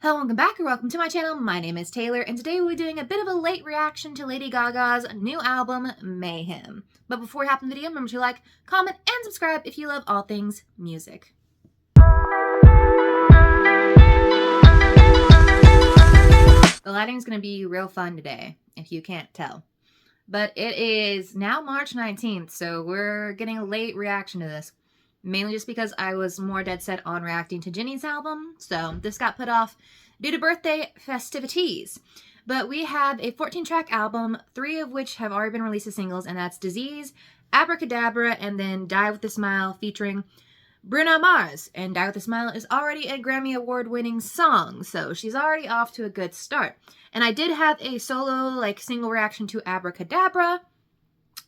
Hello, welcome back or welcome to my channel. My name is Taylor and today we're doing a bit of a late reaction to Lady Gaga's new album, Mayhem. But before we hop in the video, remember to like, comment, and subscribe if you love all things music. The lighting's going to be real fun today, if you can't tell. But it is now March 19th, so we're getting a late reaction to this. Mainly just because I was more dead set on reacting to Jennie's album, so this got put off due to birthday festivities. But we have a 14-track album, 3 of which have already been released as singles, and that's Disease, Abracadabra, and then Die With A Smile featuring Bruno Mars. And Die With A Smile is already a Grammy Award-winning song, so she's already off to a good start. And I did have a solo, single reaction to Abracadabra.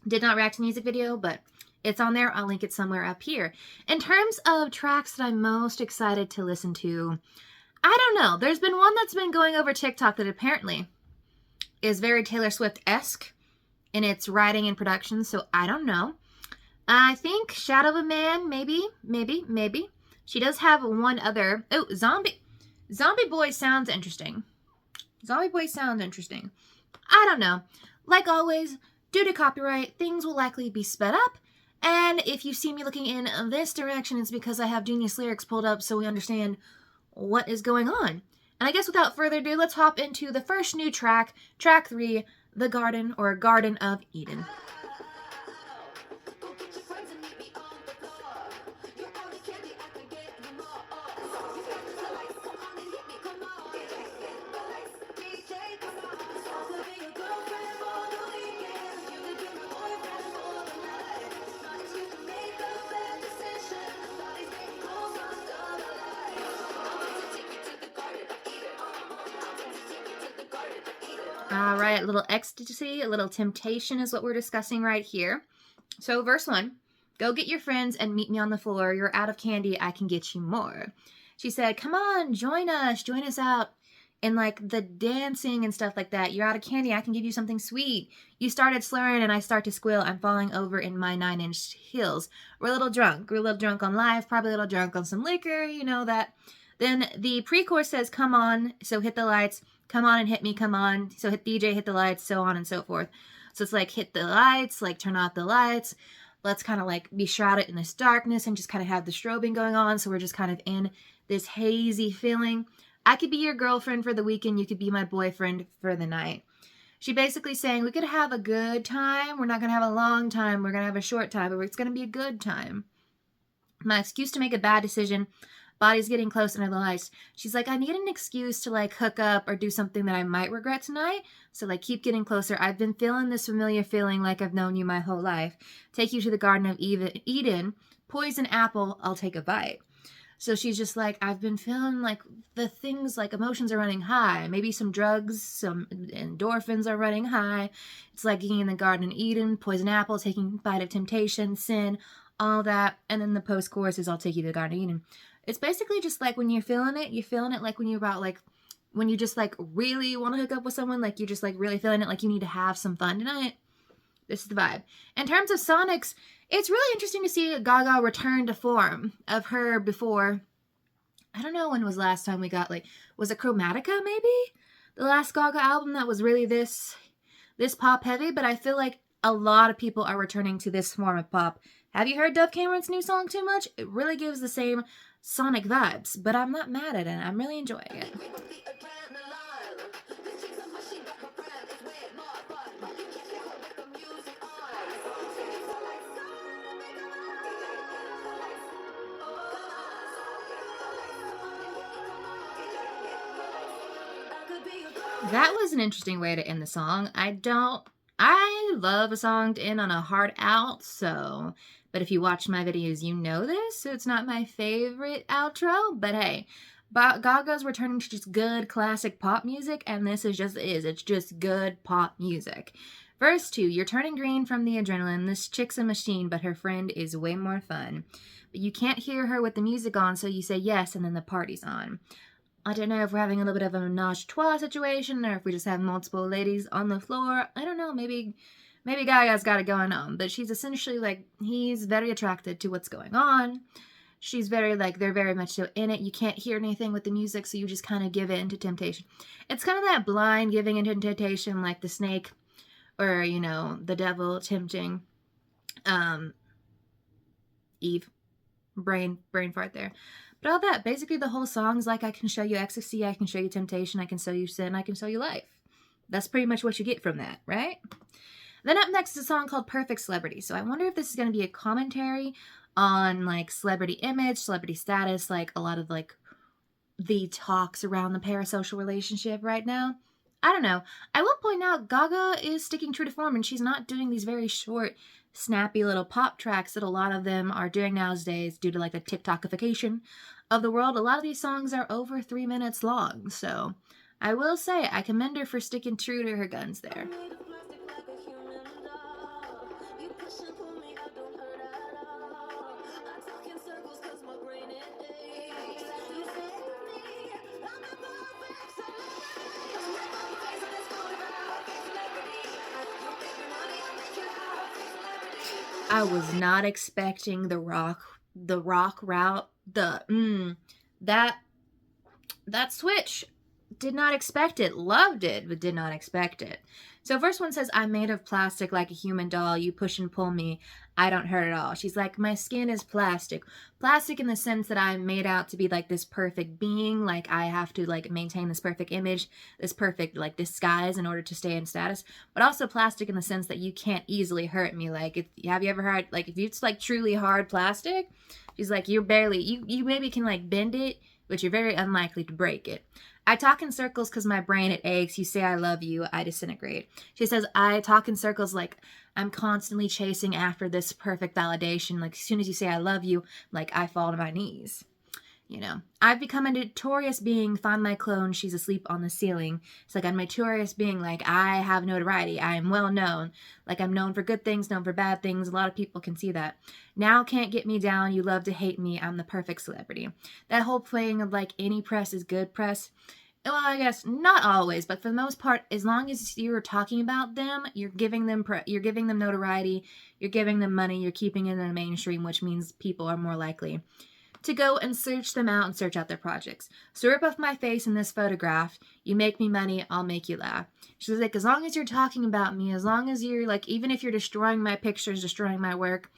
Did not react to the music video, but it's on there. I'll link it somewhere up here. In terms of tracks that I'm most excited to listen to, I don't know. There's been one that's been going over TikTok that apparently is very Taylor Swift-esque in its writing and production, so I don't know. I think Shadow of a Man, maybe. She does have one other. Oh, Zombieboy sounds interesting. Zombieboy sounds interesting. I don't know. Like always, due to copyright, things will likely be sped up. And if you see me looking in this direction, it's because I have Genius Lyrics pulled up so we understand what is going on. And I guess without further ado, let's hop into the first new track, track 3, The Garden or Garden of Eden. All right, a little ecstasy, a little temptation is what we're discussing right here. So verse 1, go get your friends and meet me on the floor. You're out of candy, I can get you more. She said, come on, join us out in the dancing and stuff like that. You're out of candy, I can give you something sweet. You started slurring and I start to squeal. I'm falling over in my 9-inch heels. We're a little drunk. We're a little drunk on life, probably a little drunk on some liquor, you know that. Then the pre-chorus says, come on, so hit the lights. Come on and hit me, come on. So hit DJ, hit the lights, so on and so forth. So it's hit the lights, turn off the lights. Let's kind of be shrouded in this darkness and just kind of have the strobing going on. So we're just kind of in this hazy feeling. I could be your girlfriend for the weekend. You could be my boyfriend for the night. She basically saying we could have a good time. We're not going to have a long time. We're going to have a short time, but it's going to be a good time. My excuse to make a bad decision. Body's getting close and I realized, she's like, I need an excuse to hook up or do something that I might regret tonight. So keep getting closer. I've been feeling this familiar feeling like I've known you my whole life. Take you to the Garden of Eden. Poison apple, I'll take a bite. So she's just I've been feeling the things emotions are running high. Maybe some drugs, some endorphins are running high. It's being in the Garden of Eden, poison apple, taking a bite of temptation, sin, all that. And then the post-chorus is I'll take you to the Garden of Eden. It's basically just when you're feeling it when you're about when you just really want to hook up with someone, you're just really feeling it, you need to have some fun tonight. This is the vibe. In terms of sonics, it's really interesting to see Gaga return to form of her before. I don't know when was the last time we got was it Chromatica maybe? The last Gaga album that was really this pop heavy, but I feel a lot of people are returning to this form of pop. Have you heard Dove Cameron's new song Too Much? It really gives the same sonic vibes, but I'm not mad at it. I'm really enjoying it. That was an interesting way to end the song. I love a song to end on a hard out, but if you watch my videos, you know this, so it's not my favorite outro, but hey, Gaga's returning to just good classic pop music, and this it's just good pop music. Verse 2, you're turning green from the adrenaline, this chick's a machine, but her friend is way more fun. But you can't hear her with the music on, so you say yes, and then the party's on. I don't know if we're having a little bit of a menage a trois situation, or if we just have multiple ladies on the floor. I don't know, maybe Gaga's got it going on, but she's essentially he's very attracted to what's going on. She's very like, they're very much so in it. You can't hear anything with the music, so you just kind of give in to temptation. It's kind of that blind giving into temptation, like the snake or, you know, the devil tempting Eve. Brain fart there. But all that, basically the whole song's like, I can show you ecstasy, I can show you temptation, I can show you sin, I can show you life. That's pretty much what you get from that, right? Then up next is a song called Perfect Celebrity. So I wonder if this is going to be a commentary on like celebrity image, celebrity status, like a lot of like the talks around the parasocial relationship right now. I don't know. I will point out Gaga is sticking true to form, and she's not doing these very short, snappy little pop tracks that a lot of them are doing nowadays due to like the TikTokification of the world. A lot of these songs are over 3 minutes long, so I will say I commend her for sticking true to her guns there. I was not expecting the rock route, that switch. Did not expect it. Loved it, but did not expect it. So first one says, I'm made of plastic like a human doll. You push and pull me. I don't hurt at all. She's like, my skin is plastic. Plastic in the sense that I'm made out to be like this perfect being. Like I have to like maintain this perfect image, this perfect like disguise in order to stay in status. But also plastic in the sense that you can't easily hurt me. Like, have you ever heard, like if it's like truly hard plastic, she's like, you're barely, you maybe can like bend it, but you're very unlikely to break it. I talk in circles because my brain, it aches. You say I love you, I disintegrate. She says, I talk in circles like I'm constantly chasing after this perfect validation. Like as soon as you say I love you, like I fall to my knees. You know, I've become a notorious being. Find my clone. She's asleep on the ceiling. It's like I'm notorious being. Like I have notoriety. I am well known. Like I'm known for good things, known for bad things. A lot of people can see that. Now can't get me down. You love to hate me. I'm the perfect celebrity. That whole playing of like any press is good press. Well, I guess not always, but for the most part, as long as you're talking about them, you're giving them notoriety. You're giving them money. You're keeping it in the mainstream, which means people are more likely to go and search them out and search out their projects. So rip off my face in this photograph. You make me money, I'll make you laugh. She's like, as long as you're talking about me, as long as you're like, even if you're destroying my pictures, destroying my work,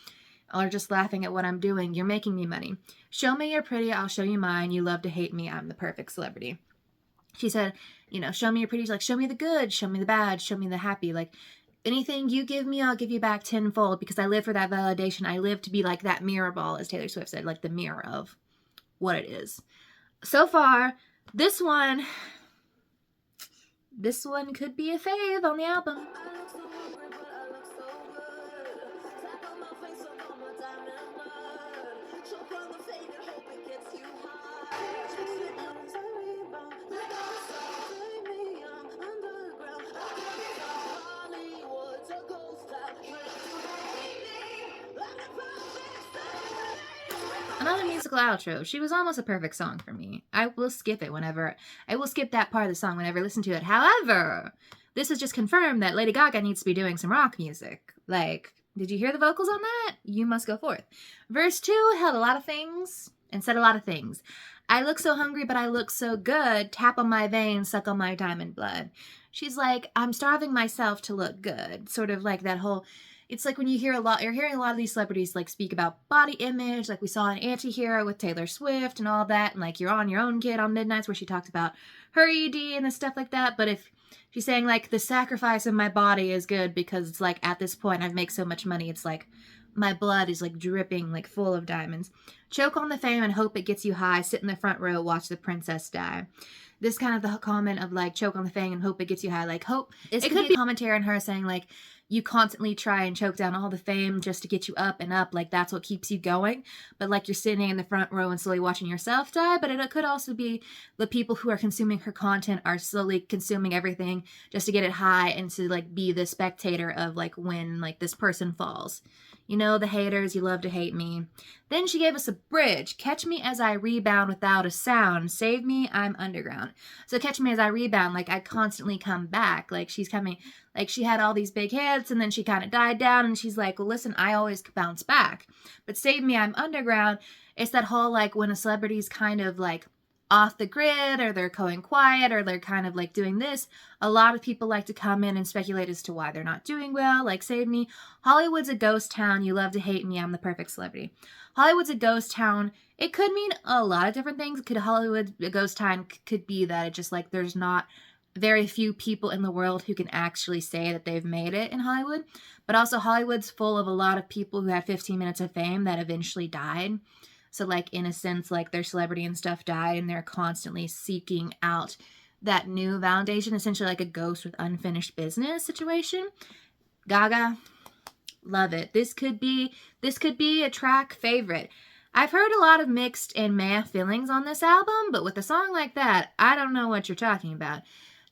or just laughing at what I'm doing, you're making me money. Show me you're pretty, I'll show you mine. You love to hate me, I'm the perfect celebrity. She said, you know, show me your pretty. She's like, show me the good, show me the bad, show me the happy. Like, anything you give me, I'll give you back tenfold because I live for that validation. I live to be like that mirror ball, as Taylor Swift said, like the mirror of what it is. So far, this one could be a fave on the album. Another musical outro. She was almost a perfect song for me. I will skip that part of the song whenever I listen to it. However, this has just confirmed that Lady Gaga needs to be doing some rock music. Like, did you hear the vocals on that? You must go forth. Verse 2 held a lot of things and said a lot of things. I look so hungry, but I look so good. Tap on my veins, suck on my diamond blood. She's like, I'm starving myself to look good. Sort of like that whole... It's like when you're hearing a lot of these celebrities like speak about body image, like we saw in Anti-Hero with Taylor Swift and all that, and like You're on Your Own Kid on Midnights where she talks about her ED and stuff like that. But if she's saying like the sacrifice of my body is good because it's like at this point I make so much money, it's like my blood is like dripping like full of diamonds. Choke on the fame and hope it gets you high. Sit in the front row, watch the princess die. This kind of the comment of like choke on the fame and hope it gets you high. Like hope, it could be a commentary on her saying like, you constantly try and choke down all the fame just to get you up and up. Like, that's what keeps you going. But, like, you're sitting in the front row and slowly watching yourself die. But it could also be the people who are consuming her content are slowly consuming everything just to get it high and to, like, be the spectator of, like, when, like, this person falls. You know the haters, you love to hate me. Then she gave us a bridge. Catch me as I rebound without a sound. Save me, I'm underground. So catch me as I rebound, like I constantly come back. Like she's coming, like she had all these big hits and then she kind of died down and she's like, well, listen, I always bounce back. But save me, I'm underground. It's that whole like when a celebrity's kind of like off the grid or they're going quiet or they're kind of like doing this, a lot of people like to come in and speculate as to why they're not doing well. Like save me, Hollywood's a ghost town, you love to hate me, I'm the perfect celebrity. Hollywood's a ghost town. It could mean a lot of different things. Could Hollywood a ghost town could be that it just like there's not very few people in the world who can actually say that they've made it in Hollywood. But also Hollywood's full of a lot of people who had 15 minutes of fame that eventually died. So like in a sense, like their celebrity and stuff died and they're constantly seeking out that new validation, essentially like a ghost with unfinished business situation. Gaga, love it. This could be a track favorite. I've heard a lot of mixed and meh feelings on this album, but with a song like that, I don't know what you're talking about.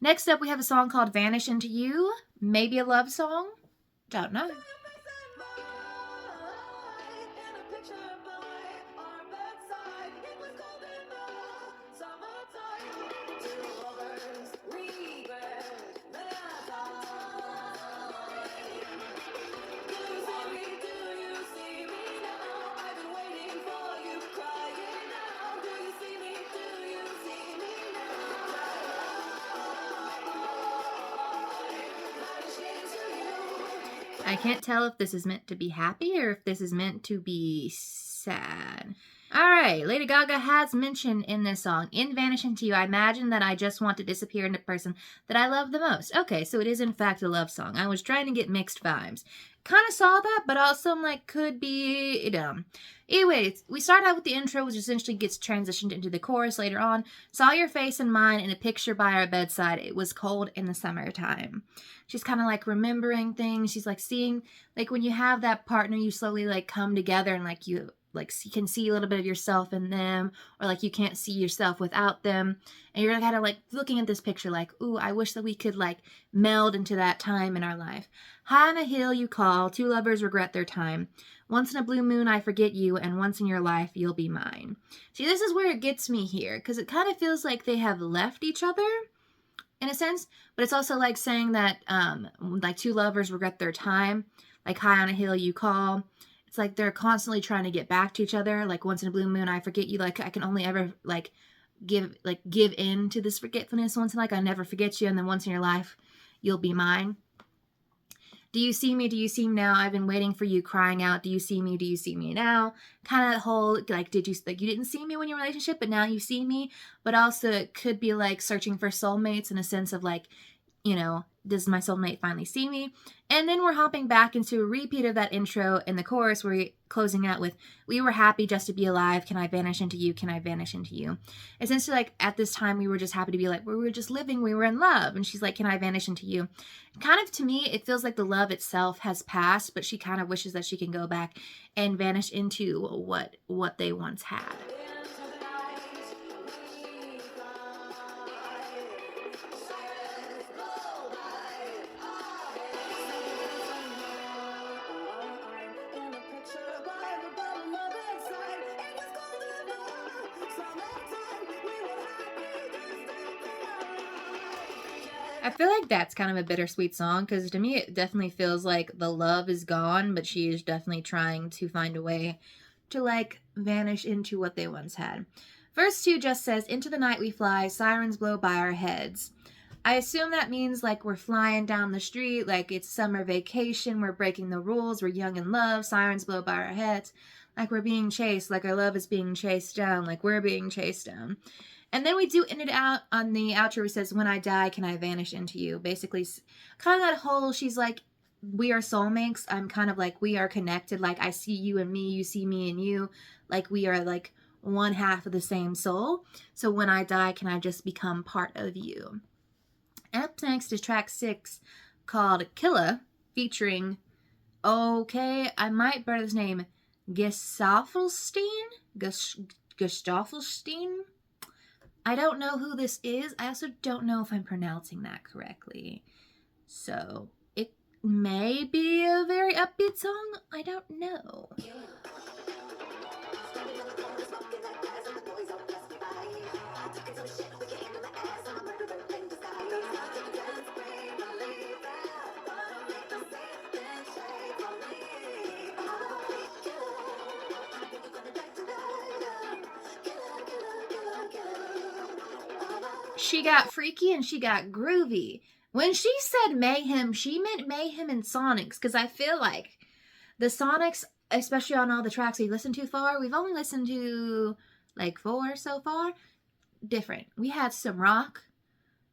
Next up, we have a song called Vanish Into You. Maybe a love song? Don't know. I can't tell if this is meant to be happy or if this is meant to be sad. Alright, Lady Gaga has mentioned in this song, in Vanish Into You, I imagine that I just want to disappear into the person that I love the most. Okay, so it is in fact a love song. I was trying to get mixed vibes. Kind of saw that, but also I'm like, could be dumb. Anyways, we start out with the intro, which essentially gets transitioned into the chorus later on. Saw your face and mine in a picture by our bedside. It was cold in the summertime. She's kind of like remembering things. She's like seeing, like when you have that partner, you slowly like come together and like you can see a little bit of yourself in them, or like you can't see yourself without them. And you're kind of like looking at this picture like, ooh, I wish that we could like meld into that time in our life. High on a hill you call, two lovers regret their time. Once in a blue moon I forget you, and once in your life you'll be mine. See, this is where it gets me here, because it kind of feels like they have left each other in a sense, but it's also like saying that like two lovers regret their time, like high on a hill you call. It's like they're constantly trying to get back to each other. Like once in a blue moon, I forget you. Like I can only ever like give in to this forgetfulness. Once in like I never forget you, and then once in your life, you'll be mine. Do you see me? Do you see me now? I've been waiting for you, crying out. Do you see me? Do you see me now? Kind of that whole like, you didn't see me when you were in a relationship, but now you see me. But also it could be like searching for soulmates in a sense of like, you know, does my soulmate finally see me? And then we're hopping back into a repeat of that intro in the chorus where we're closing out with, we were happy just to be alive. Can I vanish into you? Can I vanish into you? Essentially, like at this time, we were just happy to be like, we were just living, we were in love. And she's like, can I vanish into you? Kind of to me, it feels like the love itself has passed, but she kind of wishes that she can go back and vanish into what they once had. I feel like that's kind of a bittersweet song, because to me it definitely feels like the love is gone, but she is definitely trying to find a way to like vanish into what they once had. Verse 2 just says, into the night we fly, sirens blow by our heads. I assume that means like we're flying down the street, like it's summer vacation, we're breaking the rules, we're young in love, sirens blow by our heads, like we're being chased, like our love is being chased down, like we're being chased down. And then we do end it out on the outro where it says, when I die, can I vanish into you? Basically, kind of that whole, she's like, we are soulmates. I'm kind of like, we are connected. Like, I see you and me, you see me and you. Like, we are like one half of the same soul. So when I die, can I just become part of you? Up next is track 6 called Killah, featuring, okay, I might burn his name, Gustaffelstein? Gustaffelstein? I don't know who this is. I also don't know if I'm pronouncing that correctly. So, may be a very upbeat song. I don't know. She got freaky and she got groovy. When she said Mayhem, she meant Mayhem and Sonics, because I feel like the Sonics, especially on all the tracks we've listened to far, we've only listened to like 4 so far, different. We had some rock,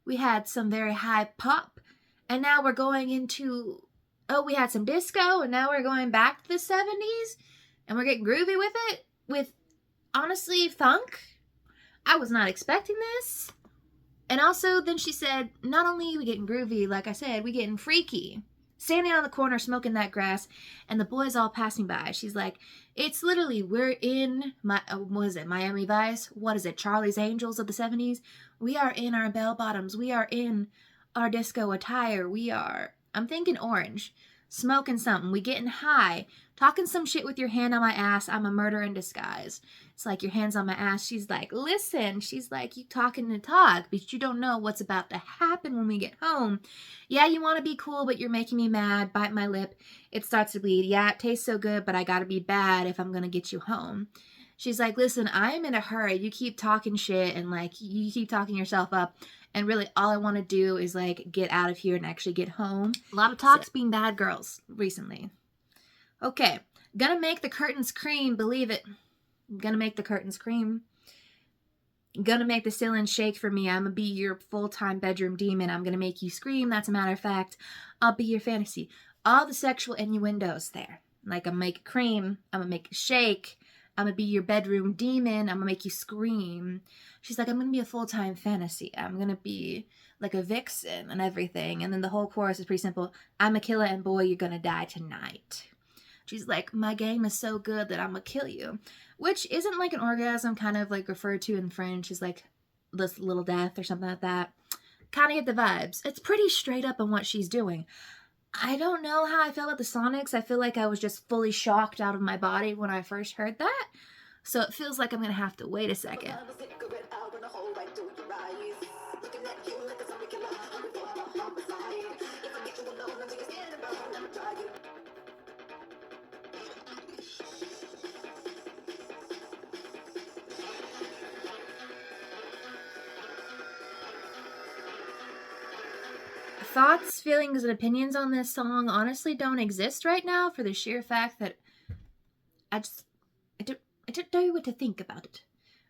we had some very high pop, and now we're going into, we had some disco, and now we're going back to the 70s, and we're getting groovy with it, with, honestly, funk. I was not expecting this. And also, then she said, not only are we getting groovy, like I said, we getting freaky. Standing on the corner smoking that grass, and the boys all passing by. She's like, it's literally, we're in, what is it, Miami Vice? What is it, Charlie's Angels of the 70s? We are in our bell bottoms. We are in our disco attire. We are, I'm thinking orange, smoking something. We getting high, talking some shit with your hand on my ass. I'm a murder in disguise. It's like, your hand's on my ass. She's like, listen. She's like, you talking to talk, but you don't know what's about to happen when we get home. Yeah, you want to be cool, but you're making me mad. Bite my lip. It starts to bleed. Yeah, it tastes so good, but I got to be bad if I'm going to get you home. She's like, listen, I am in a hurry. You keep talking shit and like, you keep talking yourself up. And really all I want to do is like get out of here and actually get home. A lot of talks being bad girls recently. Okay. Gonna make the curtains cream. Believe it. Gonna make the curtains cream. Gonna make the ceiling shake for me. I'm gonna be your full-time bedroom demon. I'm gonna make you scream. That's a matter of fact. I'll be your fantasy. All the sexual innuendos there. Like, I'm gonna make it cream. I'm gonna make it shake. I'm gonna be your bedroom demon. I'm gonna make you scream. She's like, I'm gonna be a full-time fantasy. I'm gonna be like a vixen and everything. And then the whole chorus is pretty simple. I'm a killer and boy, you're gonna die tonight. She's like, my game is so good that I'm gonna kill you. Which isn't like an orgasm, kind of like referred to in French as like this little death or something like that. Kind of get the vibes. It's pretty straight up on what she's doing. I don't know how I feel about the Sonics. I feel like I was just fully shocked out of my body when I first heard that. So it feels like I'm going to have to wait a second. Thoughts, feelings, and opinions on this song honestly don't exist right now for the sheer fact that I don't know what to think about it.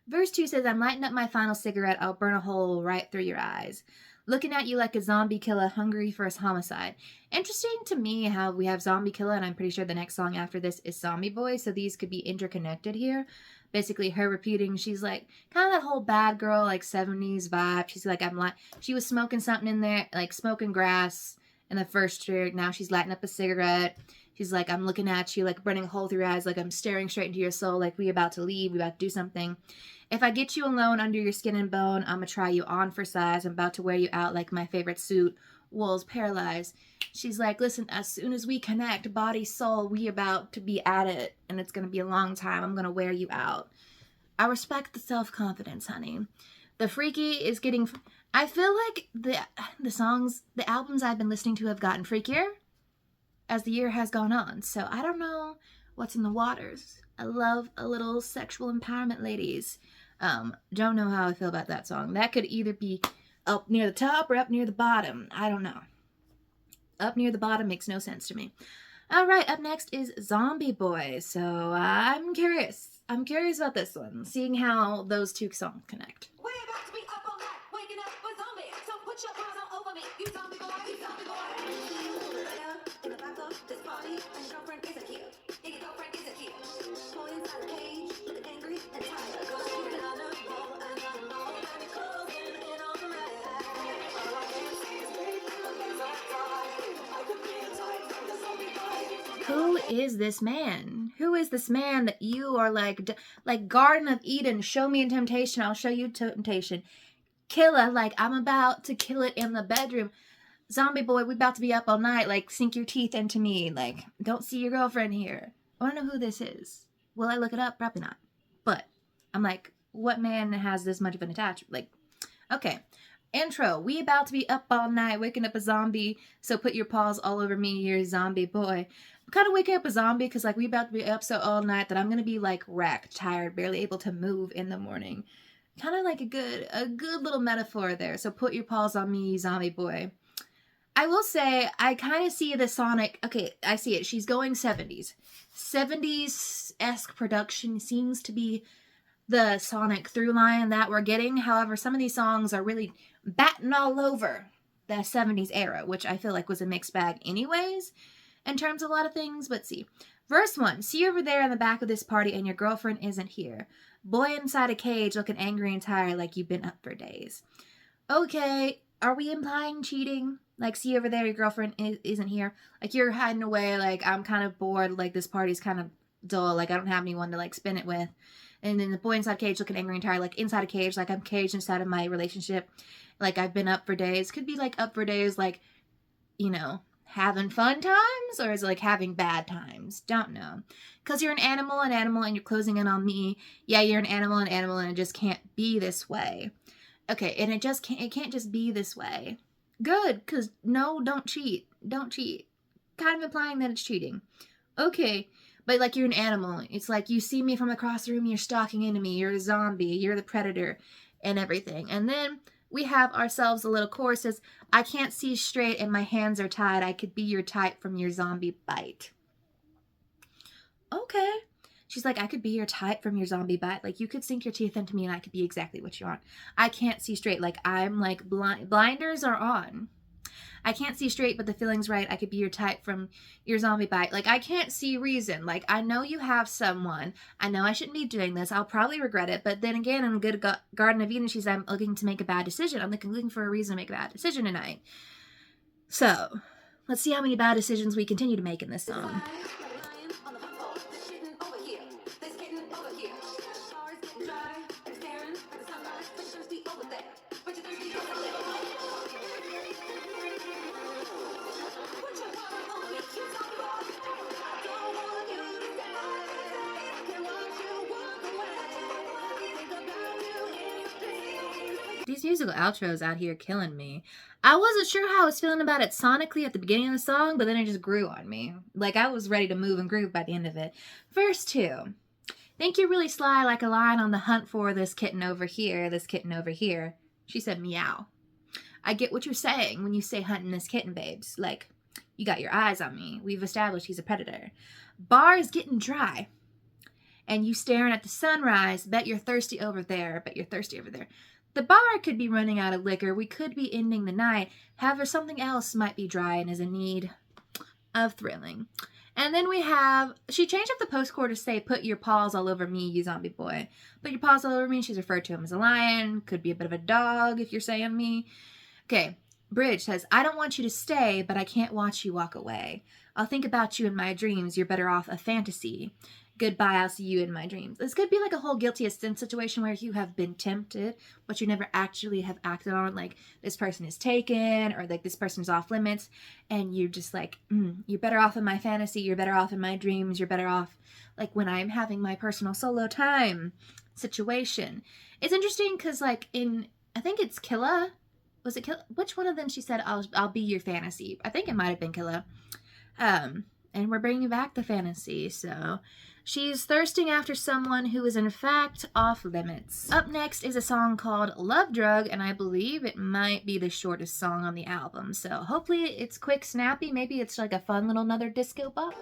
Verse 2 says, I'm lighting up my final cigarette. I'll burn a hole right through your eyes. Looking at you like a zombie killer hungry for his homicide. Interesting to me how we have Zombie Killah, and I'm pretty sure the next song after this is Zombieboy, so these could be interconnected here. Basically, her repeating, she's like, kind of that whole bad girl, like, 70s vibe. She's like, she was smoking something in there, like, smoking grass in the first track. Now she's lighting up a cigarette. She's like, I'm looking at you, like, burning a hole through your eyes, like, I'm staring straight into your soul, like, we about to leave, we about to do something. If I get you alone under your skin and bone, I'm gonna try you on for size. I'm about to wear you out like my favorite suit. Wool's paralyzed. She's like, listen, as soon as we connect, body, soul, we about to be at it. And it's gonna be a long time. I'm gonna wear you out. I respect the self-confidence, honey. The freaky is getting... I feel like the albums I've been listening to have gotten freakier as the year has gone on. So I don't know what's in the waters. I love a little sexual empowerment, ladies. Don't know how I feel about that song. That could either be up near the top or up near the bottom. I don't know. Up near the bottom makes no sense to me. All right, up next is Zombieboy. So I'm curious. I'm curious about this one, seeing how those two songs connect. We're about to be up all night, waking up with zombies. So put your paws all over me, you zombie boy, you zombie boy. In the back of this party, and your girlfriend isn't here. And your girlfriend isn't here. Boy inside a cage, looking angry and tired. Cause you're another ball, and it's closing in on the red. All I can see is me, my legs are tied. I could be a type from the zombie boy. Who is this man? Who is this man that you are like Garden of Eden? Show me in temptation, I'll show you temptation. Killah, like I'm about to kill it in the bedroom. Zombieboy, we about to be up all night. Like, sink your teeth into me. Like, don't see your girlfriend here. I want to know who this is. Will I look it up? Probably not. But I'm like, what man has this much of an attachment? Like, okay. Intro. We about to be up all night, waking up a zombie. So put your paws all over me, you're a zombie boy. I'm kind of waking up a zombie because, like, we about to be up so all night that I'm going to be, like, wrecked, tired, barely able to move in the morning. Kind of like a good little metaphor there. So put your paws on me, zombie boy. I will say, I kind of see the Sonic... Okay, I see it. She's going 70s. 70s-esque production seems to be the Sonic through line that we're getting. However, some of these songs are really batting all over the 70s era, which I feel like was a mixed bag anyways, in terms of a lot of things. But see. Verse 1. See you over there in the back of this party and your girlfriend isn't here. Boy inside a cage looking angry and tired like you've been up for days. Okay, are we implying cheating? Like, see over there, your girlfriend isn't here. Like, you're hiding away. Like, I'm kind of bored. Like, this party's kind of dull. Like, I don't have anyone to, like, spin it with. And then the boy inside a cage looking angry and tired. Like, inside a cage. Like, I'm caged inside of my relationship. Like, I've been up for days. Could be, like, up for days, like, you know, having fun times? Or is it, like, having bad times? Don't know. Because you're an animal, and you're closing in on me. Yeah, you're an animal, and it just can't be this way. Okay, and it can't just be this way. Good, because no, don't cheat. Don't cheat. Kind of implying that it's cheating. Okay, but like you're an animal. It's like you see me from across the room, you're stalking into me, you're a zombie, you're the predator, and everything. And then we have ourselves a little chorus says, I can't see straight and my hands are tied. I could be your type from your zombie bite. Okay. She's like, I could be your type from your zombie bite. Like, you could sink your teeth into me and I could be exactly what you want. I can't see straight. Like, I'm like blinders are on. I can't see straight, but the feeling's right. I could be your type from your zombie bite. Like, I can't see reason. Like, I know you have someone. I know I shouldn't be doing this. I'll probably regret it. But then again, in a good Garden of Eden, she's, I'm looking to make a bad decision. I'm looking for a reason to make a bad decision tonight. So, let's see how many bad decisions we continue to make in this song. These musical outros out here killing me. I wasn't sure how I was feeling about it sonically at the beginning of the song, but then it just grew on me. Like, I was ready to move and groove by the end of it. Verse 2. Think you're really sly like a lion on the hunt for this kitten over here, this kitten over here. She said meow. I get what you're saying when you say hunting this kitten, babes. Like, you got your eyes on me. We've established he's a predator. Bar is getting dry. And you staring at the sunrise. Bet you're thirsty over there. Bet you're thirsty over there. The bar could be running out of liquor. We could be ending the night. However, something else might be dry and is in need of thrilling. And then we have, she changed up the post-chord to say, put your paws all over me, you zombie boy. Put your paws all over me. She's referred to him as a lion. Could be a bit of a dog if you're saying me. Okay, bridge says, I don't want you to stay, but I can't watch you walk away. I'll think about you in my dreams. You're better off a fantasy. Goodbye, I'll see you in my dreams. This could be like a whole guilty as sin situation where you have been tempted, but you never actually have acted on. Like, this person is taken, or like this person's off limits, and you're just like, you're better off in my fantasy, you're better off in my dreams, you're better off like when I'm having my personal solo time situation. It's interesting because like in, I think it's Killah. Was it Killah? Which one of them she said, I'll be your fantasy? I think it might have been Killah. And we're bringing back the fantasy, so she's thirsting after someone who is in fact off limits. Up next is a song called LoveDrug, and I believe it might be the shortest song on the album. So hopefully it's quick, snappy. Maybe it's like a fun little another disco bop.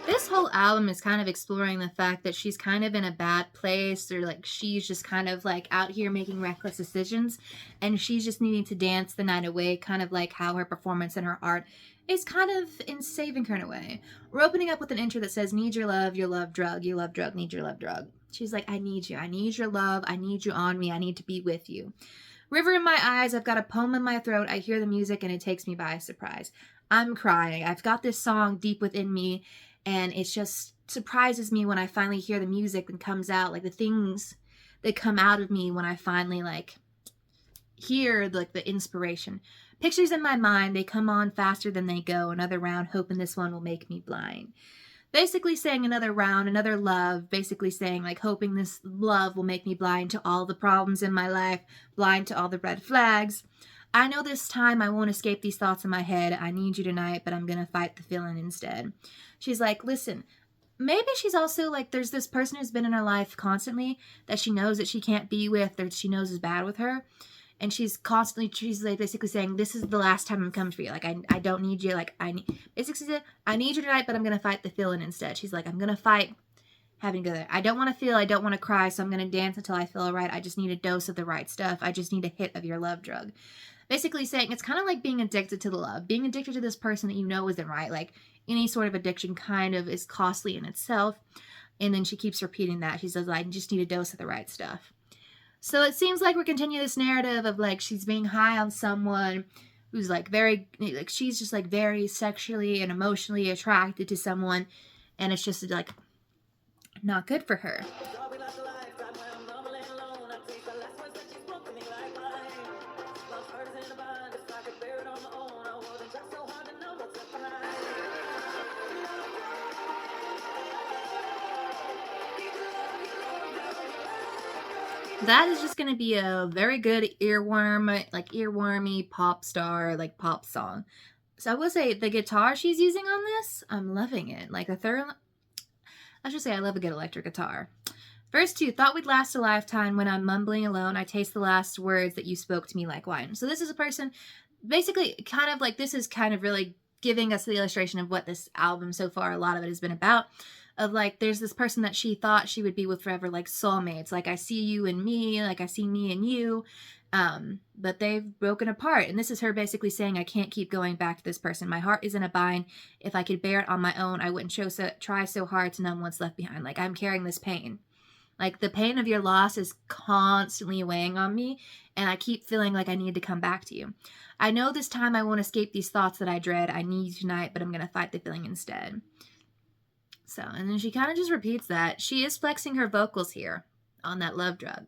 This whole album is kind of exploring the fact that she's kind of in a bad place, or like she's just kind of like out here making reckless decisions, and she's just needing to dance the night away, kind of like how her performance and her art is kind of in saving her in a way. We're opening up with an intro that says, need your love drug, you love drug, need your love drug. She's like, I need you. I need your love. I need you on me. I need to be with you. River in my eyes. I've got a poem in my throat. I hear the music and it takes me by surprise. I'm crying. I've got this song deep within me and it just surprises me when I finally hear the music and comes out, like the things that come out of me when I finally like hear like the inspiration. Pictures in my mind, they come on faster than they go. Another round, hoping this one will make me blind. Basically saying another round, another love, basically saying like hoping this love will make me blind to all the problems in my life, blind to all the red flags. I know this time I won't escape these thoughts in my head. I need you tonight, but I'm gonna fight the feeling instead. She's like, listen, maybe she's also like, there's this person who's been in her life constantly that she knows that she can't be with, or she knows is bad with her. And she's like basically saying, this is the last time I'm coming for you. Like, I don't need you. Like, I need you tonight, but I'm going to fight the feeling instead. She's like, I'm going to fight having to go there. I don't want to feel, I don't want to cry, so I'm going to dance until I feel all right. I just need a dose of the right stuff. I just need a hit of your love drug. Basically saying it's kind of like being addicted to the love. Being addicted to this person that you know isn't right. Like, any sort of addiction kind of is costly in itself. And then she keeps repeating that. She says, I just need a dose of the right stuff. So it seems like we're continuing this narrative of like she's being high on someone who's like very, like she's just like very sexually and emotionally attracted to someone, and it's just like not good for her. That is just going to be a very good earwormy pop star, like pop song. So I will say the guitar she's using on this, I'm loving it. Like I should say I love a good electric guitar. Verse 2, thought we'd last a lifetime. When I'm mumbling alone, I taste the last words that you spoke to me like wine. So this is a person, basically kind of like, this is kind of really giving us the illustration of what this album so far, a lot of it has been about. Of like, there's this person that she thought she would be with forever, like soulmates. Like, I see you and me, like I see me and you. But they've broken apart. And this is her basically saying, I can't keep going back to this person. My heart is in a bind. If I could bear it on my own, I wouldn't try so hard to numb what's left behind. Like, I'm carrying this pain. Like, the pain of your loss is constantly weighing on me, and I keep feeling like I need to come back to you. I know this time I won't escape these thoughts that I dread. I need you tonight, but I'm going to fight the feeling instead. So, and then she kind of just repeats that. She is flexing her vocals here on that love drug.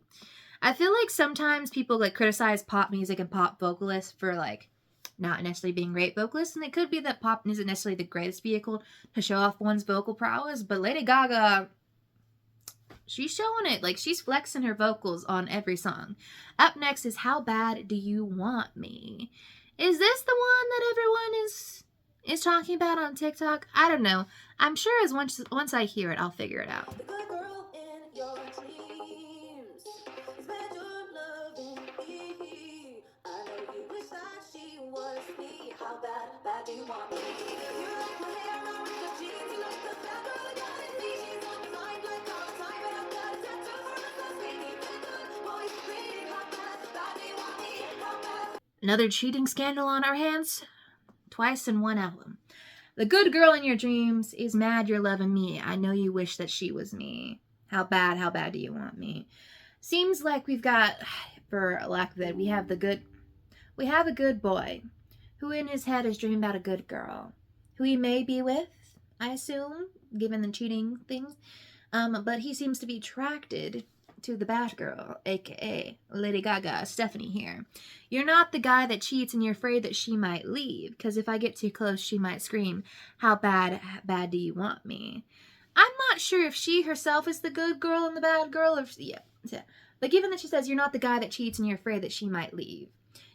I feel like sometimes people like criticize pop music and pop vocalists for like not necessarily being great vocalists, and it could be that pop isn't necessarily the greatest vehicle to show off one's vocal prowess, but Lady Gaga, she's showing it. Like, she's flexing her vocals on every song. Up next is How Bad Do You Want Me? Is this the one that everyone is talking about on TikTok? I don't know. I'm sure as once I hear it, I'll figure it out. The good girl in your dreams is meant to love in me. I know you wish that she was me. How bad do you want me? You like my hair, I like the jeans. You like the fat girl I got in me. She's on my mind like all the time, but I've got a tattoo for the first baby. The good boy, pretty. How bad do you want me? How bad? Another cheating scandal on our hands? Twice in one album. The good girl in your dreams is mad you're loving me. I know you wish that she was me. How bad do you want me? Seems like we've got, for lack of it, we have a good boy who in his head is dreaming about a good girl who he may be with, I assume, given the cheating things. But he seems to be attracted to the bad girl, aka Lady Gaga, Stephanie here. You're not the guy that cheats and you're afraid that she might leave, because if I get too close, she might scream, how bad do you want me? I'm not sure if she herself is the good girl and the bad girl, or yeah. But given that she says you're not the guy that cheats and you're afraid that she might leave,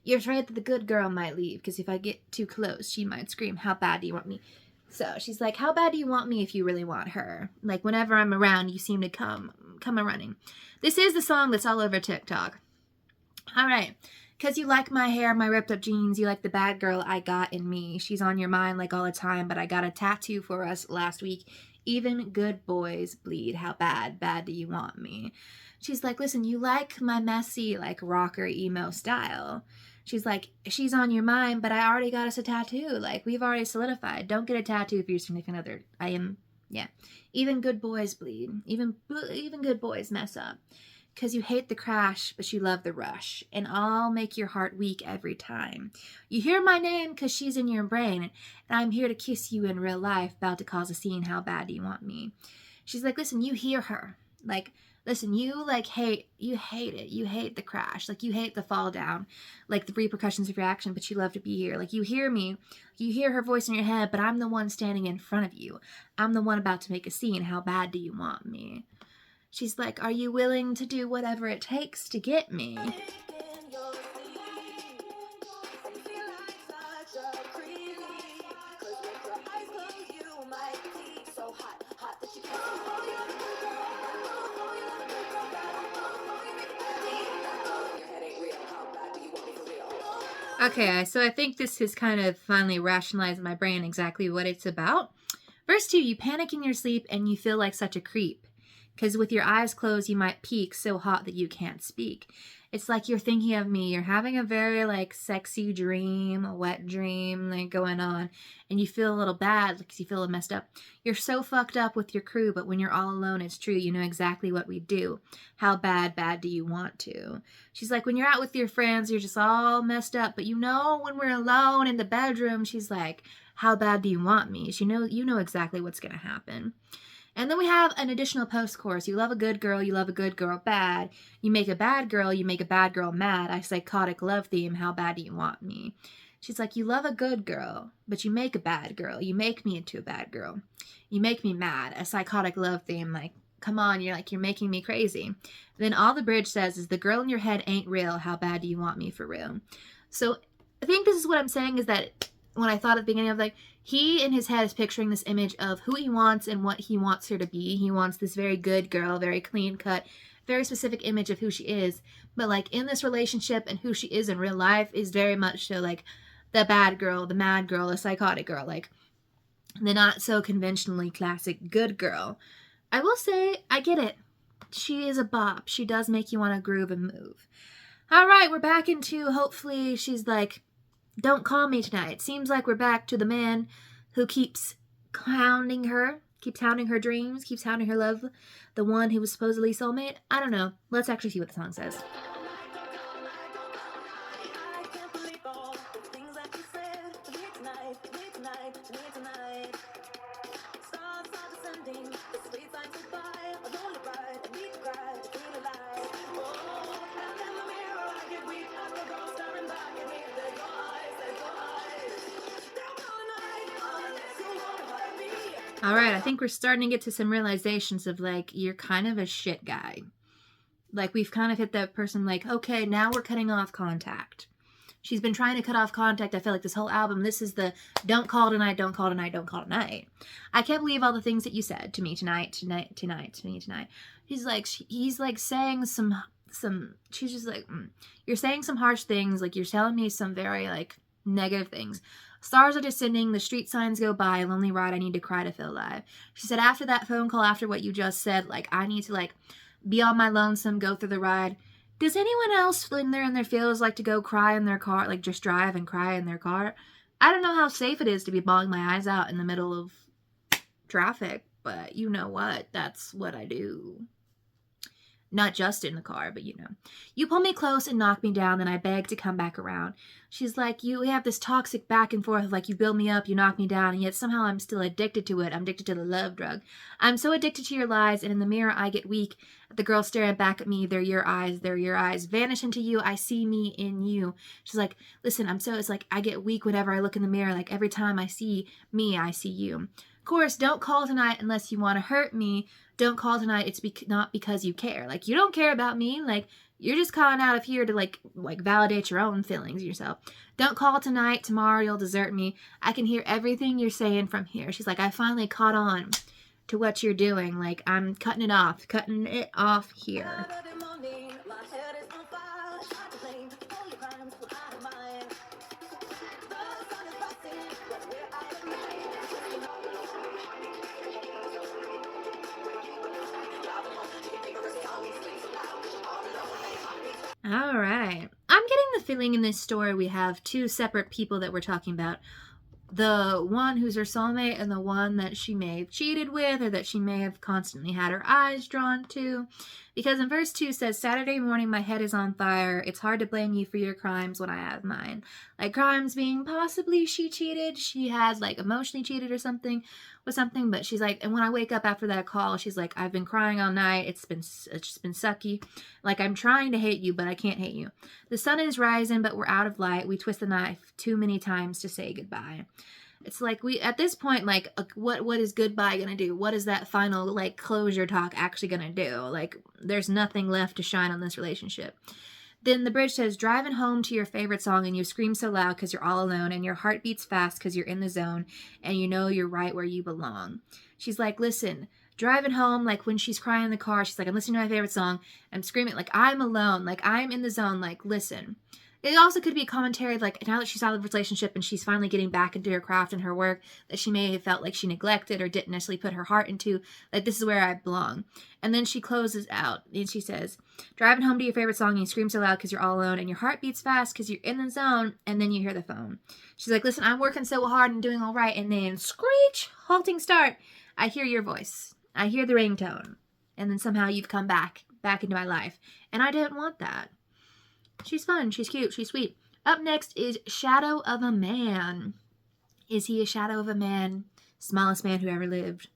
you're afraid that the good girl might leave, because if I get too close, she might scream, how bad do you want me? So she's like, how bad do you want me if you really want her? Like, whenever I'm around, you seem to come a-running. This is the song that's all over TikTok. All right. Because you like my hair, my ripped up jeans, you like the bad girl I got in me. She's on your mind like all the time, but I got a tattoo for us last week. Even good boys bleed. How bad do you want me? She's like, listen, you like my messy, like rocker emo style. She's like, she's on your mind, but I already got us a tattoo. Like, we've already solidified. Don't get a tattoo for your significant other. Yeah. Even good boys bleed. Even good boys mess up. Because you hate the crash, but you love the rush. And I'll make your heart weak every time. You hear my name because she's in your brain. And I'm here to kiss you in real life, about to cause a scene. How bad do you want me? She's like, listen, you hear her. Like, listen, you hate it. You hate the crash. Like, you hate the fall down, like the repercussions of your action, but you love to be here. Like, you hear me. You hear her voice in your head, but I'm the one standing in front of you. I'm the one about to make a scene. How bad do you want me? She's like, are you willing to do whatever it takes to get me? Okay, so I think this has kind of finally rationalized in my brain exactly what it's about. Verse 2, you panic in your sleep and you feel like such a creep. Because with your eyes closed, you might peak so hot that you can't speak. It's like you're thinking of me. You're having a very, like, sexy dream, a wet dream, like, going on. And you feel a little bad because you feel messed up. You're so fucked up with your crew, but when you're all alone, it's true. You know exactly what we do. How bad do you want to? She's like, when you're out with your friends, you're just all messed up. But you know when we're alone in the bedroom, she's like, how bad do you want me? You know exactly what's going to happen. And then we have an additional post-chorus. You love a good girl, you love a good girl bad. You make a bad girl, you make a bad girl mad. A psychotic love theme, how bad do you want me? She's like, you love a good girl, but you make a bad girl. You make me into a bad girl. You make me mad. A psychotic love theme, like, come on, you're making me crazy. Then all the bridge says is, the girl in your head ain't real. How bad do you want me for real? So I think this is what I'm saying is that when I thought at the beginning of, like, he in his head is picturing this image of who he wants and what he wants her to be. He wants this very good girl, very clean cut, very specific image of who she is. But, like, in this relationship and who she is in real life is very much so, like, the bad girl, the mad girl, the psychotic girl, like, the not so conventionally classic good girl. I will say, I get it. She is a bop. She does make you want to groove and move. All right, we're back into, hopefully, she's like, don't call me tonight. Seems like we're back to the man who keeps hounding her dreams, keeps hounding her love, the one who was supposedly soulmate. I don't know. Let's actually see what the song says. All right, I think we're starting to get to some realizations of, like, you're kind of a shit guy. Like, we've kind of hit that person, like, okay, now we're cutting off contact. She's been trying to cut off contact, I feel like, this whole album. This is the don't call tonight, don't call tonight, don't call tonight. I can't believe all the things that you said to me tonight. He's like saying some, she's just like, you're saying some harsh things, like, you're telling me some very, like, negative things. Stars are descending, the street signs go by, lonely ride, I need to cry to feel alive. She said, after that phone call, after what you just said, like, I need to, like, be on my lonesome, go through the ride. Does anyone else when they're in their feels like to go cry in their car, like just drive and cry in their car? I don't know how safe it is to be bawling my eyes out in the middle of traffic, but you know what? That's what I do. Not just in the car, but you know. You pull me close and knock me down, then I beg to come back around. She's like, we have this toxic back and forth, like you build me up, you knock me down, and yet somehow I'm still addicted to it. I'm addicted to the love drug. I'm so addicted to your lies, and in the mirror I get weak. The girl staring back at me, they're your eyes, they're your eyes. Vanish into you, I see me in you. She's like, listen, it's like I get weak whenever I look in the mirror, like every time I see me, I see you. Of course, don't call tonight unless you want to hurt me. Don't call tonight, it's not because you care. Like, you don't care about me. Like, you're just calling out of here to, like validate your own feelings yourself. Don't call tonight, tomorrow you'll desert me. I can hear everything you're saying from here. She's like, I finally caught on to what you're doing. Like, I'm cutting it off here. All right. I'm getting the feeling in this story we have two separate people that we're talking about. The one who's her soulmate and the one that she may have cheated with or that she may have constantly had her eyes drawn to. Because in verse 2 says, Saturday morning my head is on fire. It's hard to blame you for your crimes when I have mine. Like crimes being possibly she cheated. She has like emotionally cheated or something with something. But she's like, and when I wake up after that call, she's like, I've been crying all night. It's just been sucky. Like I'm trying to hate you, but I can't hate you. The sun is rising, but we're out of light. We twist the knife too many times to say goodbye. It's like we, at this point, like, what is goodbye gonna do? What is that final, like, closure talk actually gonna do? Like, there's nothing left to shine on this relationship. Then the bridge says, driving home to your favorite song and you scream so loud because you're all alone and your heart beats fast because you're in the zone and you know you're right where you belong. She's like, listen, driving home, like when she's crying in the car, she's like, I'm listening to my favorite song. I'm screaming, like, I'm alone. Like, I'm in the zone. Like, listen. It also could be a commentary, like, now that she's out of the relationship and she's finally getting back into her craft and her work that she may have felt like she neglected or didn't necessarily put her heart into, like, this is where I belong. And then she closes out and she says, driving home to your favorite song and you scream so loud because you're all alone and your heart beats fast because you're in the zone, and then you hear the phone. She's like, listen, I'm working so hard and doing all right, and then screech, halting start, I hear your voice. I hear the ringtone. And then somehow you've come back into my life. And I didn't want that. She's fun, she's cute, she's sweet. Up next is Shadow of a Man. Is he a shadow of a man? Smallest man who ever lived.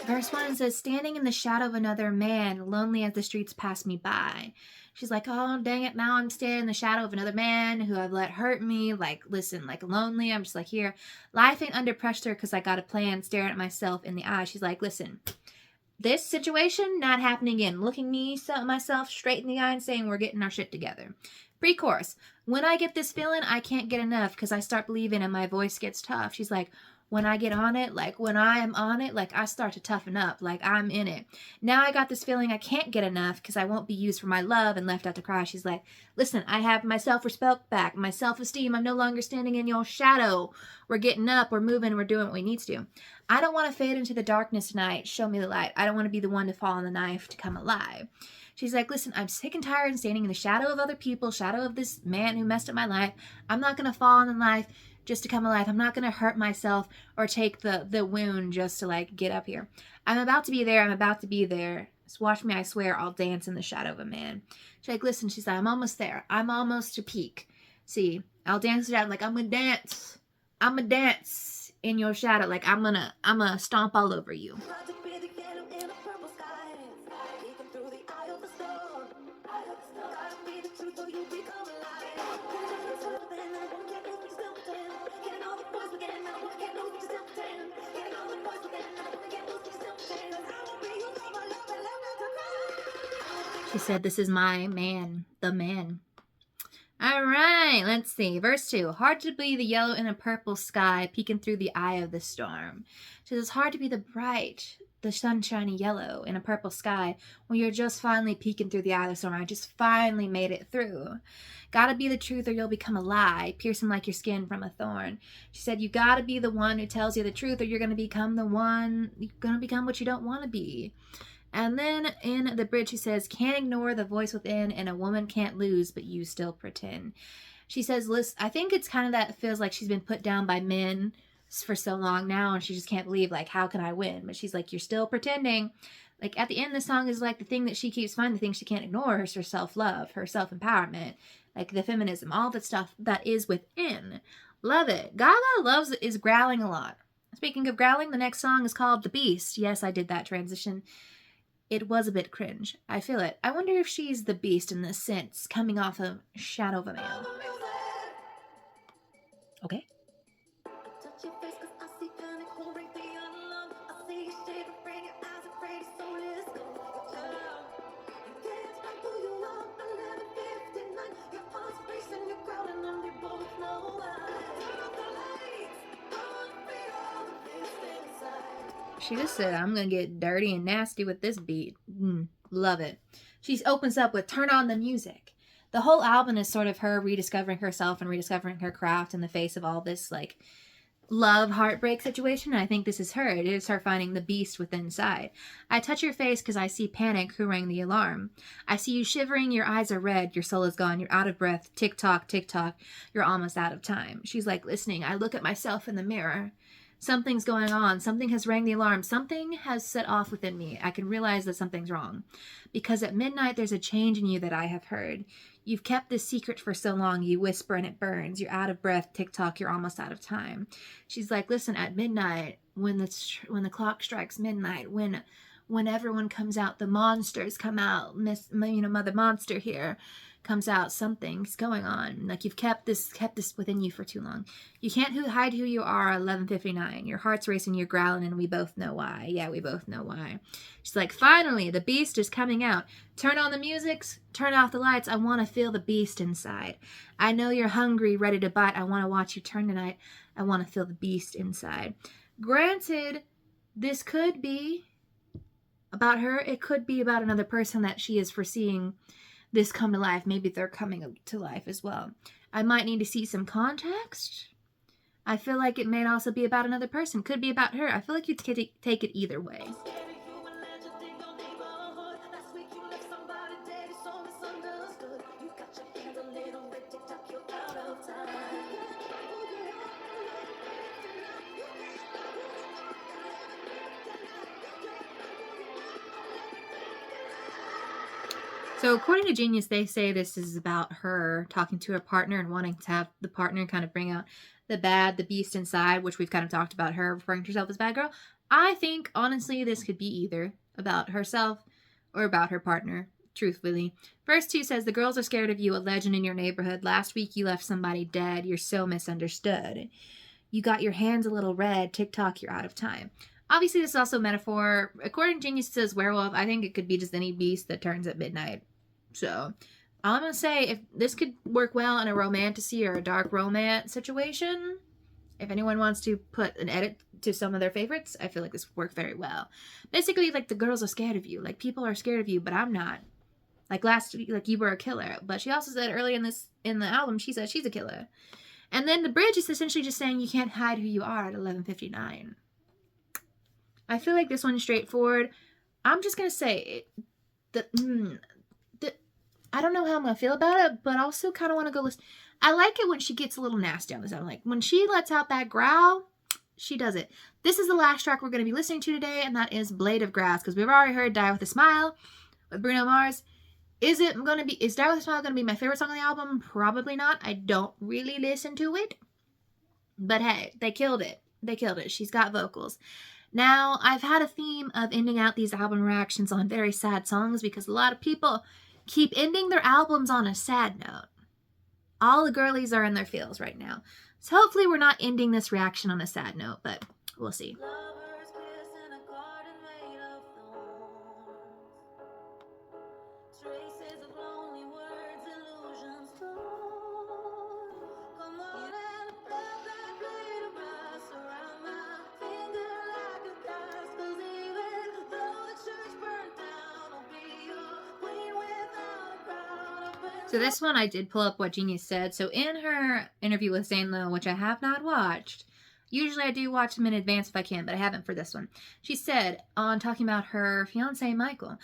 Verse 1 says, standing in the shadow of another man, lonely as the streets pass me by. She's like, oh, dang it, now I'm standing in the shadow of another man who I've let hurt me. Like, listen, like, lonely. I'm just like, here. Life ain't under pressure because I got a plan, staring at myself in the eye. She's like, listen, this situation, not happening again. Looking myself straight in the eye and saying, we're getting our shit together. Pre-chorus, when I get this feeling, I can't get enough because I start believing and my voice gets tough. She's like, when I get on it, like when I am on it, like I start to toughen up, like I'm in it. Now I got this feeling I can't get enough because I won't be used for my love and left out to cry. She's like, listen, I have my self-respect back, my self-esteem. I'm no longer standing in your shadow. We're getting up, we're moving, we're doing what we need to do. I don't want to fade into the darkness tonight. Show me the light. I don't want to be the one to fall on the knife to come alive. She's like, listen, I'm sick and tired of standing in the shadow of other people, shadow of this man who messed up my life. I'm not going to fall on the knife just to come alive. I'm not going to hurt myself or take the wound just to like get up here. I'm about to be there. I'm about to be there. Just watch me. I swear I'll dance in the shadow of a man. She's like, listen, she's like, I'm almost there. I'm almost to peak. See, I'll dance it out. Like, I'm going to dance. I'm going to dance in your shadow. Like, I'm going to stomp all over you. She said, this is my man, the man. All right, let's see. Verse 2. Hard to be the yellow in a purple sky, peeking through the eye of the storm. She says, it's hard to be the bright, the sunshiny yellow in a purple sky when you're just finally peeking through the eye of the storm. I just finally made it through. Gotta be the truth or you'll become a lie, piercing like your skin from a thorn. She said, you gotta be the one who tells you the truth or you're gonna become the one, you're gonna become what you don't want to be. And then in the bridge, she says, can't ignore the voice within and a woman can't lose, but you still pretend. She says, listen, I think it's kind of that feels like she's been put down by men for so long now and she just can't believe, like, how can I win? But she's like, you're still pretending. Like, at the end, the song is like the thing that she keeps finding, the thing she can't ignore is her self-love, her self-empowerment, like the feminism, all the stuff that is within. Love it. Gaga is growling a lot. Speaking of growling, the next song is called The Beast. Yes, I did that transition. It was a bit cringe. I feel it. I wonder if she's the beast in this sense, coming off of Shadow of a Man. Okay. She just said, I'm going to get dirty and nasty with this beat. Love it. She opens up with Turn On the Music. The whole album is sort of her rediscovering herself and rediscovering her craft in the face of all this, like, love heartbreak situation. I think this is her. It is her finding the beast within inside. I touch your face because I see panic. Who rang the alarm? I see you shivering. Your eyes are red. Your soul is gone. You're out of breath. Tick tock, tick tock. You're almost out of time. She's like listening. I look at myself in the mirror. Something's going on. Something has rang the alarm. Something has set off within me. I can realize that something's wrong. Because at midnight, there's a change in you that I have heard. You've kept this secret for so long. You whisper and it burns. You're out of breath. Tick-tock. You're almost out of time. She's like, listen, at midnight, when the clock strikes midnight, when everyone comes out, the monsters come out. Mother Monster here comes out. Something's going on. Like, you've kept this within you for too long. You can't hide who you are at 11:59. Your heart's racing, you're growling, and we both know why. Yeah, we both know why. She's like, finally, the beast is coming out. Turn on the music, turn off the lights. I want to feel the beast inside. I know you're hungry, ready to bite. I want to watch you turn tonight. I want to feel the beast inside. Granted, this could be about her. It could be about another person that she is foreseeing this come to life. Maybe they're coming to life as well. I might need to see some context. I feel like it may also be about another person. Could be about her. I feel like you could take it either way. So according to Genius, they say this is about her talking to her partner and wanting to have the partner kind of bring out the beast inside, which we've kind of talked about her referring to herself as bad girl. I think, honestly, this could be either about herself or about her partner, truthfully. Verse 2 says, the girls are scared of you, a legend in your neighborhood. Last week you left somebody dead. You're so misunderstood. You got your hands a little red. TikTok, you're out of time. Obviously, this is also a metaphor. According to Genius, it says werewolf. I think it could be just any beast that turns at midnight. So, I'm going to say, if this could work well in a romantasy or a dark romance situation, if anyone wants to put an edit to some of their favorites, I feel like this would work very well. Basically, like, the girls are scared of you. Like, people are scared of you, but I'm not. Like, last week, like, you were a killer. But she also said earlier in the album, she said she's a killer. And then the bridge is essentially just saying you can't hide who you are at 11:59. I feel like this one's straightforward. I'm just going to say, I don't know how I'm going to feel about it, but I also kind of want to go listen. I like it when she gets a little nasty on this album. Like, when she lets out that growl, she does it. This is the last track we're going to be listening to today, and that is Blade of Grass, because we've already heard Die With A Smile with Bruno Mars. Is Die With A Smile going to be my favorite song on the album? Probably not. I don't really listen to it. But hey, they killed it. They killed it. She's got vocals. Now, I've had a theme of ending out these album reactions on very sad songs because a lot of people keep ending their albums on a sad note. All the girlies are in their feels right now. So hopefully we're not ending this reaction on a sad note, but we'll see. Lovers kiss in a garden made of thorns. Traces of lonely words, illusions torn. Come on and wrap that blade of grass around my finger like a cast. 'Cause even though the church burned down, I'll be your queen without a crown. So this one I did pull up what Genius said. So in her interview with Zane Lowe, which I have not watched, usually I do watch them in advance if I can, but I haven't for this one. She said, on talking about her fiance, Michael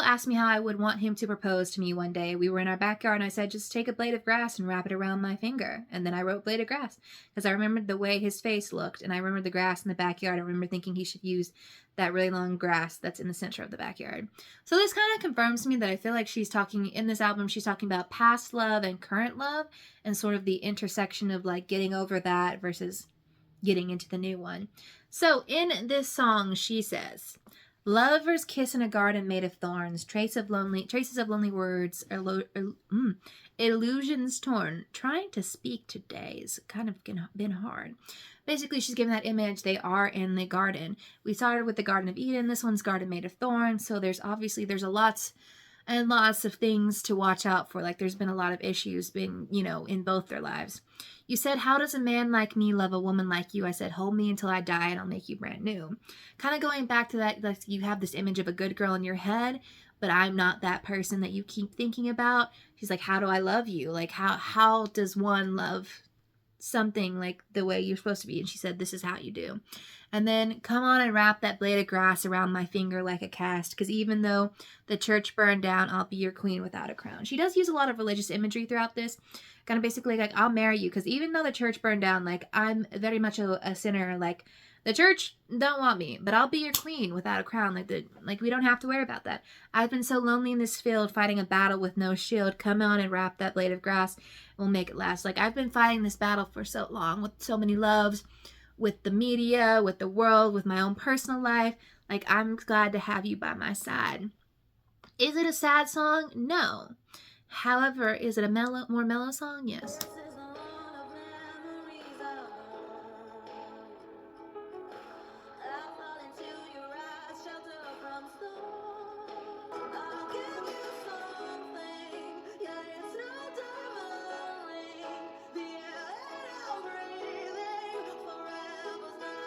asked me how I would want him to propose to me one day. We were in our backyard and I said, just take a blade of grass and wrap it around my finger. And then I wrote blade of grass because I remembered the way his face looked and I remembered the grass in the backyard. I remember thinking he should use that really long grass that's in the center of the backyard. So this kind of confirms to me that I feel like she's talking, in this album, she's talking about past love and current love and sort of the intersection of like getting over that versus getting into the new one. So in this song, she says, lovers kiss in a garden made of thorns, traces of lonely words, illusions torn. Trying to speak today is kind of been hard. Basically, she's giving that image. They are in the garden. We started with the Garden of Eden. This one's garden made of thorns. So there's a lot and lots of things to watch out for. Like there's been a lot of issues being, you know, in both their lives. You said, how does a man like me love a woman like you? I said, hold me until I die and I'll make you brand new. Kind of going back to that, like you have this image of a good girl in your head, but I'm not that person that you keep thinking about. She's like, how do I love you? Like, how does one love something like the way you're supposed to be? And she said, this is how you do. And then come on and wrap that blade of grass around my finger like a cast, because even though the church burned down, I'll be your queen without a crown. She does use a lot of religious imagery throughout this, kind of basically like, I'll marry you, because even though the church burned down, like I'm very much a sinner, like the church don't want me, but I'll be your queen without a crown. Like we don't have to worry about that. I've been so lonely in this field, fighting a battle with no shield. Come on and wrap that blade of grass, and we'll make it last. Like I've been fighting this battle for so long, with so many loves, with the media, with the world, with my own personal life. Like I'm glad to have you by my side. Is it a sad song? No. However, is it a more mellow song? Yes. This is a lot of memories of I fall into your eyes, shelter from storm. I'll give you something, yeah, it's no diamond ring. The air that I'm breathing forever's not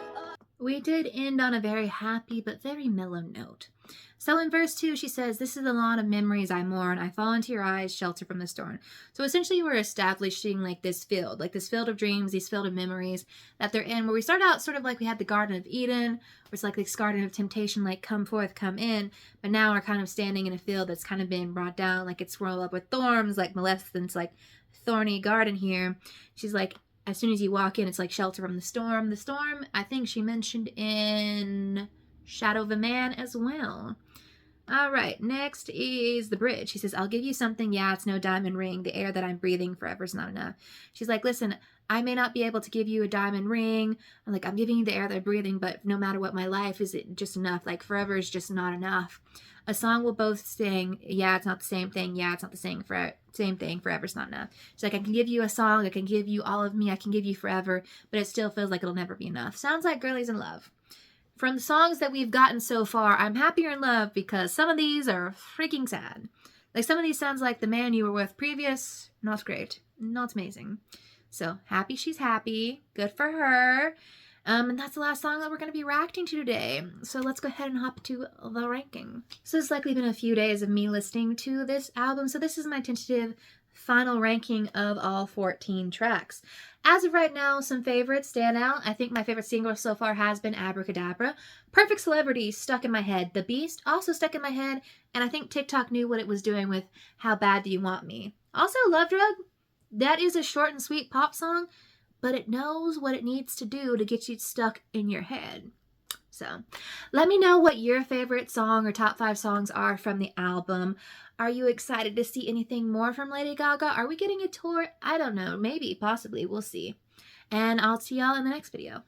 enough. We did end on a very happy but very mellow note. So in verse 2, she says, this is the lawn of memories I mourn. I fall into your eyes, shelter from the storm. So essentially we're establishing like this field of dreams, this field of memories that they're in, where we start out sort of like we had the Garden of Eden, where it's like this garden of temptation, like come forth, come in. But now we're kind of standing in a field that's kind of been brought down, like it's swirled up with thorns, like Maleficent's like thorny garden here. She's like, as soon as you walk in, it's like shelter from the storm. The storm, I think she mentioned in Shadow of a Man as well. All right, next is the bridge. She says, I'll give you something, yeah, it's no diamond ring. The air that I'm breathing forever's not enough. She's like, listen, I may not be able to give you a diamond ring. I'm giving you the air that I'm breathing, but no matter what my life, is it just enough? Like forever is just not enough. A song will both sing, yeah, it's not the same thing. Yeah, it's not the same thing. Forever's not enough. She's like, I can give you a song. I can give you all of me. I can give you forever, but it still feels like it'll never be enough. Sounds like girlies in love. From the songs that we've gotten so far, I'm happier in love because some of these are freaking sad. Like some of these sounds like the man you were with previous, not great, not amazing. So happy she's happy, good for her. And that's the last song that we're going to be reacting to today. So let's go ahead and hop to the ranking. So it's likely been a few days of me listening to this album. So this is my tentative final ranking of all 14 tracks. As of right now, some favorites stand out. I think my favorite single so far has been Abracadabra. Perfect Celebrity stuck in my head. The Beast also stuck in my head. And I think TikTok knew what it was doing with How Bad Do You Want Me. Also, LoveDrug. That is a short and sweet pop song, but it knows what it needs to do to get you stuck in your head. So let me know what your favorite song or top 5 songs are from the album. Are you excited to see anything more from Lady Gaga? Are we getting a tour? I don't know. Maybe, possibly. We'll see. And I'll see y'all in the next video.